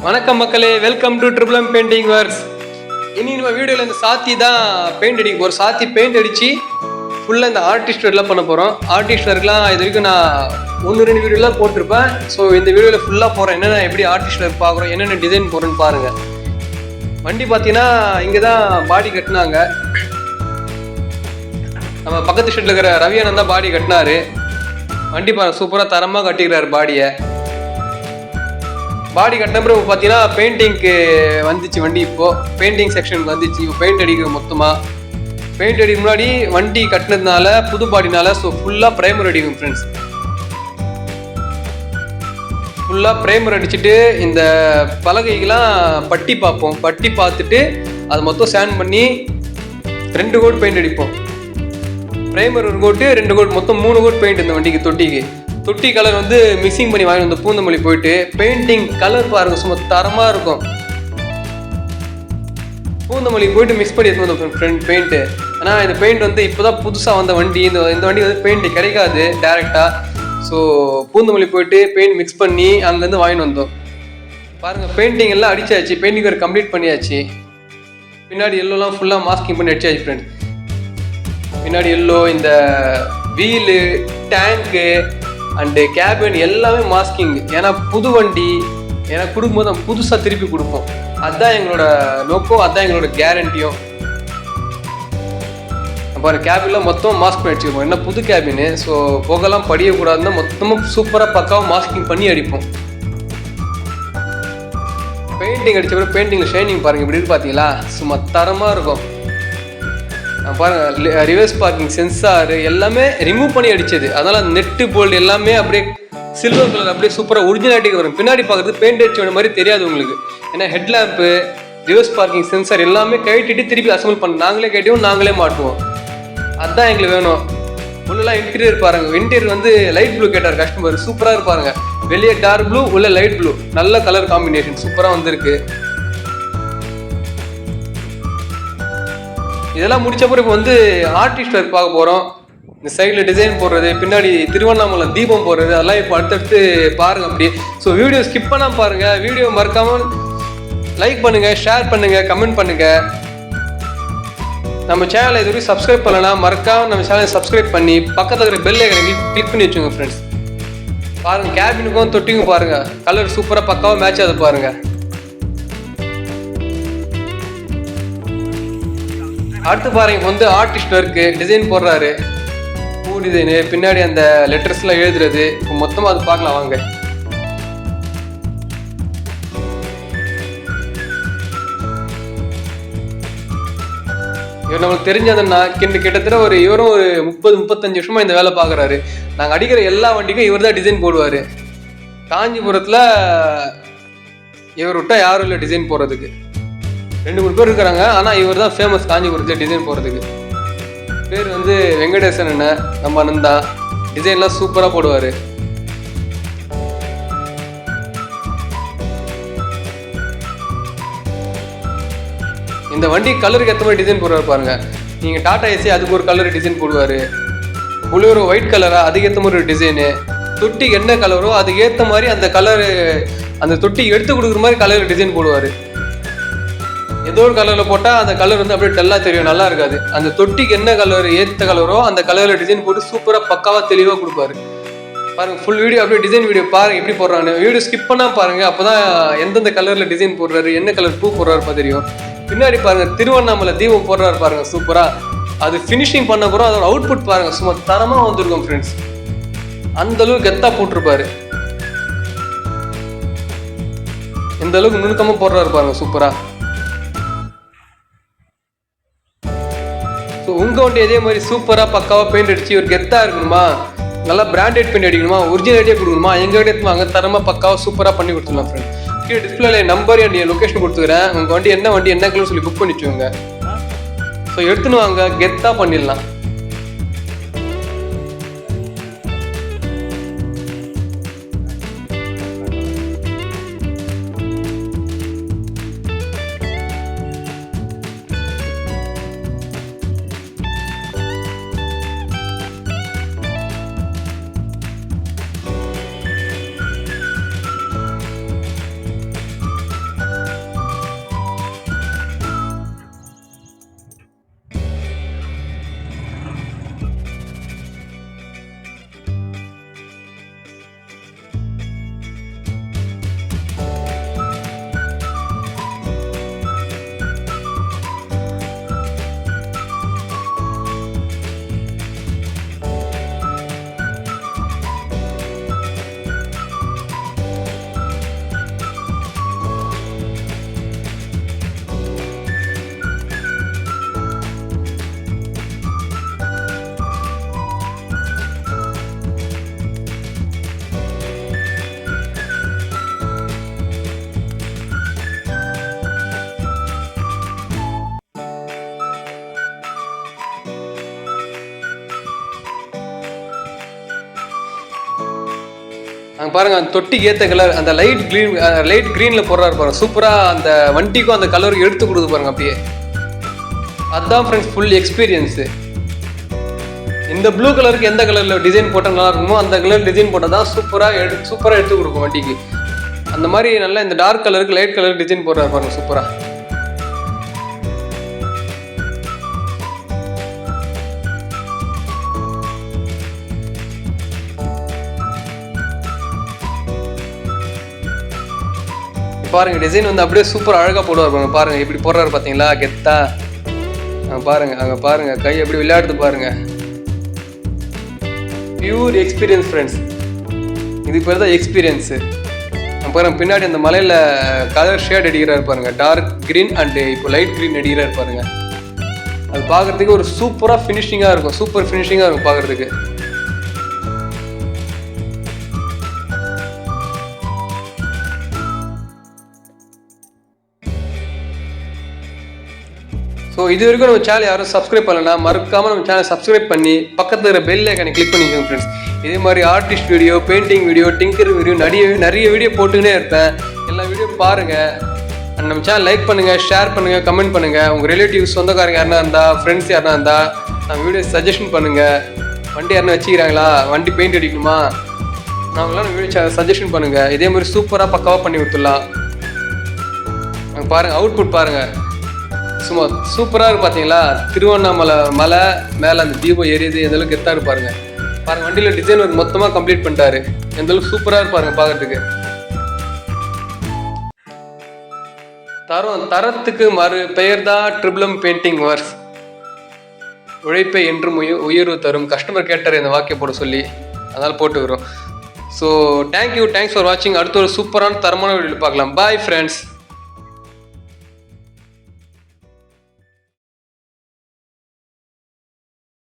வணக்கம் மக்களே, welcome to triple M painting works. இனி நம்ம வீடியோவில் இந்த சாத்தி தான் பெயிண்ட் அடிக்க போகிறோம். சாத்தி பெயிண்ட் அடித்து ஃபுல்லாக இந்த ஆர்டிஸ்ட் ஒர்க்லாம் பண்ண போகிறோம். ஆர்டிஸ்ட் ஒர்க்லாம் இது வரைக்கும் நான் 1-2 வீடியோலாம் போட்டிருப்பேன். ஸோ இந்த வீடியோவில் ஃபுல்லாக போகிறேன். என்னென்ன எப்படி ஆர்டிஸ்ட் ஒர்க் பார்க்குறோம், என்னென்ன டிசைன் போகிறோன்னு பாருங்கள். வண்டி பார்த்தீங்கன்னா இங்கே தான் பாடி கட்டினாங்க. நம்ம பக்கத்து ஸ்ட்ரீட்டில் இருக்கிற ரவியானந்த் தான் பாடி கட்டினாரு. வண்டி பாருங்கள், சூப்பராக தரமாக கட்டிக்கிறாரு பாடியை. பாடி கட்டின பிறகு பார்த்தீங்கன்னா பெயிண்டிங்க்கு வந்துச்சு வண்டி. இப்போது பெயிண்டிங் செக்ஷனுக்கு வந்துச்சு. இப்போ பெயிண்ட் அடிக்கிறோம் மொத்தமாக. பெயிண்ட் அடிக்க முன்னாடி வண்டி கட்டினதுனால புது பாடினால ஸோ ஃபுல்லாக ப்ரைமர் அடிக்கும் ஃப்ரெண்ட்ஸ். ஃபுல்லாக ப்ரைமர் அடிச்சுட்டு இந்த பலகைக்கெலாம் பட்டி பார்ப்போம். பட்டி பார்த்துட்டு அது மொத்தம் ஸ்கேன் பண்ணி 2 கோட் பெயிண்ட் அடிப்போம். ப்ரைமர் 1 கோட்டு, 2 கோட், மொத்தம் 3 கோட் பெயிண்ட் இந்த வண்டிக்கு. தொட்டி கலர் வந்து மிக்சிங் பண்ணி வாங்கி வந்து பூந்தமல்லி போயிட்டு பெயிண்டிங் கலர் பாருங்க, சும்மா தரமா இருக்கும். பூந்தமல்லி போயிட்டு மிக்ஸ் பண்ணி எடுத்து வந்தோம் ஃப்ரெண்ட் பெயிண்ட்டு. ஆனால் இந்த பெயிண்ட் வந்து இப்போதான் புதுசாக வந்த வண்டி. இந்த வண்டி வந்து பெயிண்ட் கிடைக்காது டேரெக்டாக. ஸோ பூந்தமல்லி போயிட்டு பெயிண்ட் மிக்ஸ் பண்ணி அங்கேருந்து வாங்கிட்டு வந்தோம். பாருங்கள், பெயிண்டிங் எல்லாம் அடிச்சாச்சு. பெயிண்டிங் ஒர்க் கம்ப்ளீட் பண்ணியாச்சு. பின்னாடி எல்லோலாம் ஃபுல்லாக மாஸ்கிங் பண்ணி அடிச்சாச்சு ஃப்ரெண்ட். பின்னாடி எல்லோ, இந்த வீலு, டேங்க்கு அண்டு கேபின் எல்லாமே மாஸ்கிங். ஏன்னா புது வண்டி எனக்கு கொடுக்கும்போது நம்ம புதுசாக திருப்பி கொடுப்போம். அதுதான் எங்களோட நோக்கம், அதுதான் எங்களோட கேரண்டியும். பாருங்க, கேபின்லாம் மொத்தம் மாஸ்க் பண்ணி அடிச்சுருப்போம். என்ன புது கேபின்னு, ஸோ புகைலாம் படியக்கூடாதுன்னா மொத்தமாக சூப்பராக பக்காவாக மாஸ்கிங் பண்ணி அடிப்போம். பெயிண்டிங் அடித்த பிறகு பெயிண்டிங்கில் ஷைனிங் பாருங்கள் இப்படி இருக்கு பார்த்தீங்களா, சும்மா தரமாக இருக்கும். பாருங்க, ரிவர்ஸ் பார்க்கிங் சென்சார் எல்லாமே ரிமூவ் பண்ணி அடிச்சது. அதனால நெட்டு போல்டு எல்லாமே அப்படியே சில்வர் கலர் அப்படியே சூப்பராக ஒரிஜினாலிட்டிக்கு வரும். பின்னாடி பார்க்குறது பெயிண்ட் அடிச்ச மாதிரி தெரியாது உங்களுக்கு. ஏன்னா ஹெட்லாம்ப்பு, ரிவர்ஸ் பார்க்கிங் சென்சார் எல்லாமே கட்டிட்டு திருப்பி அசம்பிள் பண்ண நாங்களே கட்டிவோம், நாங்களே மாட்டுவோம். அதுதான் எங்களுக்கு வேணும். உள்ளெல்லாம் இன்டீரியர் பாருங்க. இன்டீரியர் வந்து லைட் ப்ளூ கேட்டார் கஸ்டமர். சூப்பராக இருப்பாருங்க. வெளியே டார்க் ப்ளூ, உள்ள லைட் ப்ளூ, நல்ல கலர் காம்பினேஷன் சூப்பராக வந்திருக்கு. இதெல்லாம் முடிச்ச பிறகு இப்போ வந்து ஆர்டிஸ்ட் ஒர்க் பார்க்க போகிறோம். இந்த சைடில் டிசைன் போடுறது, பின்னாடி திருவண்ணாமலை தீபம் போடுறது, அதெல்லாம் இப்போ அடுத்தடுத்து பாருங்கள் அப்படி. ஸோ வீடியோ ஸ்கிப் பண்ணாமல் பாருங்கள். வீடியோ மறக்காமல் லைக் பண்ணுங்கள், ஷேர் பண்ணுங்கள், கமெண்ட் பண்ணுங்கள். நம்ம சேனலை இது வரைக்கும் சப்ஸ்கிரைப் பண்ணலாம், மறக்காமல் நம்ம சேனலை சப்ஸ்கிரைப் பண்ணி பக்கத்தில் இருக்கிற பெல் ஐக்கனை கிளிக் பண்ணி வச்சுங்க ஃப்ரெண்ட்ஸ். பாருங்கள், கேபினுக்கும் தொட்டிக்கும் பாருங்கள், கலர் சூப்பராக பக்காவாக மேட்ச் ஆகுது பாருங்கள். அடுத்து பாருங்க, வந்து ஆர்டிஸ்ட் ஒர்க்கு டிசைன் போடுறாரு. பூ டிசைனு, பின்னாடி அந்த லெட்டர்ஸ்லாம் எழுதுறது. இப்போ மொத்தமாக அது பார்க்கலாம் வாங்க. இவர் நம்மளுக்கு தெரிஞ்சதுன்னா கிட்டத்தட்ட இவரும் ஒரு 30-35 வருஷமா இந்த வேலை பார்க்குறாரு. நாங்கள் அடிக்கிற எல்லா வண்டிக்கும் இவர் தான் டிசைன் போடுவார். காஞ்சிபுரத்தில் இவர் விட்டா யாரும் இல்லை டிசைன் போடுறதுக்கு. 2-3 பேர் இருக்கிறாங்க. ஆனால் இவர் தான் ஃபேமஸ் காஞ்சிபுரத்தில் டிசைன் போடுறதுக்கு. பேர் வந்து வெங்கடேசன் அண்ணன், நம்ம அண்ணன் தான். டிசைன்லாம் சூப்பராக போடுவார். இந்த வண்டி கலருக்கு ஏற்ற மாதிரி டிசைன் போடுவார் பாருங்க. நீங்கள் டாடா ஏசி அதுக்கு ஒரு கலர் டிசைன் போடுவார். புளூரோ ஒயிட் கலரா அதுக்கேற்ற மாதிரி ஒரு டிசைனு. தொட்டி என்ன கலரோ அதுக்கேற்ற மாதிரி அந்த கலரு, அந்த தொட்டி எடுத்து கொடுக்குற மாதிரி கலர் டிசைன் போடுவார். ஏதோ ஒரு கலரில் போட்டால் அந்த கலர் வந்து அப்படியே டல்லாக தெரியும், நல்லா இருக்காது. அந்த தொட்டிக்கு என்ன கலர் ஏற்ற கலரோ அந்த கலரில் டிசைன் போட்டு சூப்பராக பக்காவாக தெளிவாக கொடுப்பாரு. பாருங்கள், ஃபுல் வீடியோ அப்படியே டிசைன் வீடியோ பாருங்கள் எப்படி போடுறாங்க. வீடியோ ஸ்கிப் பண்ணால் பாருங்கள், அப்போ தான் எந்தெந்த கலரில் டிசைன் போடுறாரு, என்ன கலர் பூ போடுறாரு தெரியும். பின்னாடி பாருங்கள், திருவண்ணாமலை தீபம் போடுறாரு பாருங்கள், சூப்பராக. அது ஃபினிஷிங் பண்ண போகிறோம். அதோட அவுட்புட் பாருங்கள், சும்மா தரமாக வந்திருக்கும் ஃப்ரெண்ட்ஸ். அந்தளவுக்கு கெத்தாக போட்டிருப்பாரு. எந்த அளவுக்கு நுணுக்கமாக போடுறாரு பாருங்கள், சூப்பராக. உங்கள் வண்டி அதே மாதிரி சூப்பராக பக்காவாக பெயிண்ட் அடிச்சு ஒரு கெத்தாக இருக்கணுமா, நல்லா பிராண்டட் பெயிண்ட் அடிக்கணுமா, ஒரிஜினாலிட்டியாக கொடுக்கணுமா, எங்கள் வண்டி எடுத்து வாங்க, தரமாக பக்காவாக சூப்பராக பண்ணி கொடுத்துடலாம் ஃப்ரெண்ட். கீழே டிஸ்பிளேல நம்பர் அண்ட் லொக்கேஷன் கொடுத்துக்கிறேன். உங்கள் வண்டி என்ன கலர் சொல்லி புக் பண்ணி வச்சுக்கோங்க. ஸோ எடுத்துன்னு வாங்க, கெத்தாக பண்ணிடலாம். அங்கே பாருங்க அந்த தொட்டிக்கு ஏற்ற கலர் அந்த லைட் க்ரீனில் போடுறாரு பாருங்க. சூப்பராக அந்த வண்டிக்கும் அந்த கலருக்கு எடுத்து கொடுத்து பாருங்க அப்படியே. அதுதான் ஃப்ரெண்ட்ஸ் ஃபுல் எக்ஸ்பீரியன்ஸு. இந்த ப்ளூ கலருக்கு எந்த கலரில் டிசைன் போட்டால் நல்லா இருக்குமோ அந்த கலர் டிசைன் போட்டால் தான் சூப்பராக எடுத்து கொடுக்கும் வண்டிக்கு. அந்த மாதிரி நல்லா இந்த டார்க் கலருக்கு லைட் கலர் டிசைன் போடுறாரு பாருங்க சூப்பராக. பாருங்க டிசைன் வந்து அப்படியே சூப்பர் அழகாக போடுவார் பாருங்க. எப்படி போடுறாரு பார்த்தீங்களா கெத்தா. பாருங்க அங்கே பாருங்க கை எப்படி விளையாடுது பாருங்க. Pure experience friends. இது பேர் தான் எக்ஸ்பீரியன்ஸு. பாருங்க பின்னாடி அந்த மலையில் கலர் ஷேட் அடிக்கிறாரு பாருங்க. டார்க் க்ரீன் அண்டு இப்போ லைட் க்ரீன் அடிக்கிறாரு பாருங்க. அது பார்க்குறதுக்கு ஒரு சூப்பராக ஃபினிஷிங்காக இருக்கும். சூப்பர் ஃபினிஷிங்காக இருக்கும் பார்க்குறதுக்கு. ஸோ இது வரைக்கும் நம்ம சேனல் யாரும் சப்ஸ்கிரைப் பண்ணலன்னா மறக்காமல் நம்ம சேனல் சப்ஸ்கிரைப் பண்ணி பக்கத்தில் இருக்கிற பெல் ஐக்கானை கிளிக் பண்ணிக்கோங்க ஃப்ரெண்ட்ஸ். இதே மாதிரி artist video, painting video, tinker video நிறைய வீடியோ போட்டுக்கினே இருப்பேன். எல்லா வீடியோ பாருங்கள். நம்ம சேனல் லைக் பண்ணுங்கள், ஷேர் பண்ணுங்கள், கமெண்ட் பண்ணுங்கள். உங்கள் ரிலேட்டிவ்ஸ் சொந்தக்காரங்க யாருனா இருந்தால், ஃப்ரெண்ட்ஸ் யாருனா இருந்தால் நம்ம வீடியோ சஜஷன் பண்ணுங்கள். வண்டி யாருன்னா வச்சுக்கிறாங்களா, வண்டி பெயிண்ட் அடிக்கணுமா, நாங்களாம் வீடியோ சஜஷன் பண்ணுங்கள். இதே மாதிரி சூப்பராக பக்காவாக பண்ணி கொடுத்துடலாம். பாருங்கள் அவுட்புட் பாருங்கள். சும்மா சூப்பராக இருக்கு பார்த்தீங்களா. திருவண்ணாமலை மலை மேலே அந்த தீபம் எரியுது. எந்த அளவுக்கு கெத்தாக இருப்பாருங்க. பாருங்க வண்டியில் டிசைன் ஒரு மொத்தமாக கம்ப்ளீட் பண்ணிட்டாரு. எந்த அளவுக்கு சூப்பராக இருப்பாருங்க பார்க்கறதுக்கு. தரத்துக்கு மறு பெயர் தான் ட்ரிபிளம் பெயிண்டிங் ஒர்க்ஸ். உழைப்பை என்றும் உயர்வு தரும். கஸ்டமர் கேட்டார் இந்த வாக்கியம் போட சொல்லி, அதனால் போட்டுக்கிறோம். ஸோ தேங்க்ஸ் ஃபார் வாட்சிங். அடுத்த ஒரு சூப்பரான தரமான வீடியோ பார்க்கலாம். Bye friends.